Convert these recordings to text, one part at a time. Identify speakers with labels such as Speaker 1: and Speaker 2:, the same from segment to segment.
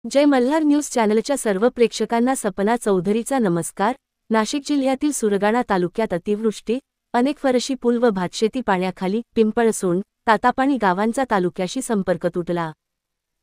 Speaker 1: जय Malhar news चॅनलच्या सर्व प्रेक्षकांना सपना चौधरीचा नमस्कार। नाशिक जिल्ह्यातील सुरगाणा तालुक्यात अतिवृष्टी, अनेक फरशी पूल व भातशेती पाण्याखाली, पिंपळसोंड, तातापाणी गावांचा तालुक्याशी संपर्क तुटला।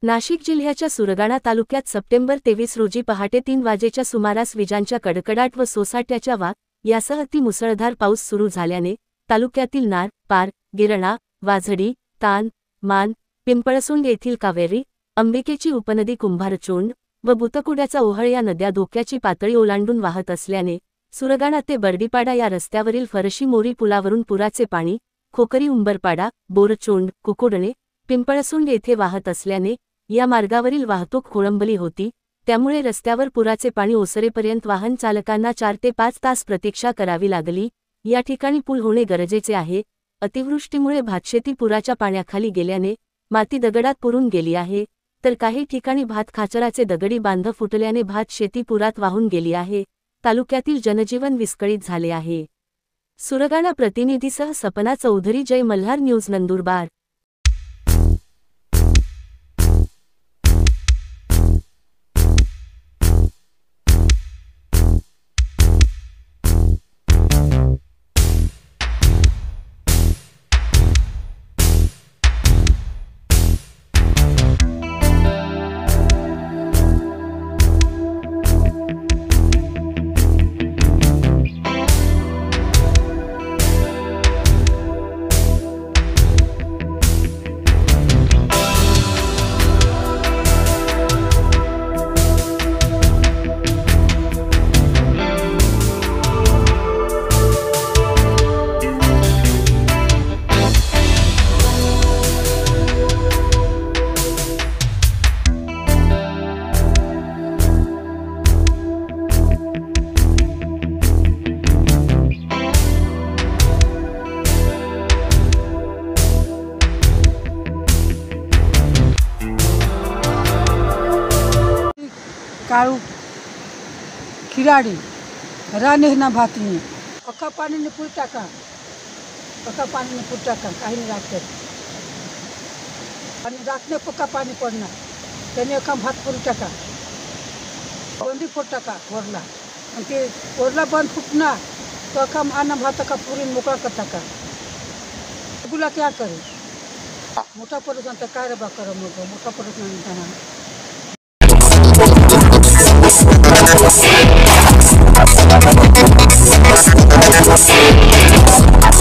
Speaker 1: नाशिक जिल्ह्याच्या सुरगाणा तालुक्यात सप्टेंबर 23 रोजी पहाटे 3 वाजेच्या सुमारास विजांच्या कडकडाट व सोसाट्याच्या वाघ यासह अति मुसळधार पाऊस सुरू झाल्याने तालुक्यातील नार, पार, गिरणा, वाझडी, तान, मान, पिंपळसोंड येथील कावेरी, अंबिकेची उपनदी कुंभारचोंड व बुतकुड्याचा ओहळ या नद्या धोक्याची पातळी ओलांडून वाहत असल्याने सुरगाणा ते बर्डीपाडा या रस्त्यावरील फरशी मोरी पुलावरून पुराचे पाणी खोकरी उंबरपाडा, बोरचोंड, कुकोडणे, पिंपळसोंड येथे वाहत असल्याने या मार्गावरील वाहतूक खोळंबली होती। त्यामुळे रस्त्यावर पुराचे पाणी ओसरेपर्यंत वाहन चालकांना 4 ते 5 तास प्रतीक्षा करावी लागली। या ठिकाणी पूल होणे गरजेचे आहे। अतिवृष्टीमुळे भातशेती पुराच्या पाण्याखाली गेल्याने माती दगडात पुरून गेली आहे, तर काही ठिकाणी भात खाचराचे दगडी बांध फुटल्याने भात शेती पुरात वाहून गेली आहे। तालुक्यातील जनजीवन विस्कळीत झाले आहे। सुरगाणा प्रतिनिधीसह सपना चौधरी, जय मल्हार न्यूज, नंदुरबार।
Speaker 2: काळू खिराडी राणे ना भातनी पक्का पानी ने पूर टाका, पक्का पानी ने पूर टाका, काही नहीं राखते आणि रातने पक्का पानी पडणार त्याने एका भात पूर टाका, बंदी फोड टाका वरला आणि ते वरला बंद फुटणार तो अका आना भात का पूरी मोकळा कर टाका। गुला क्या करे मोठा पडत काय रे बा कर मग मोठा पडत नाही।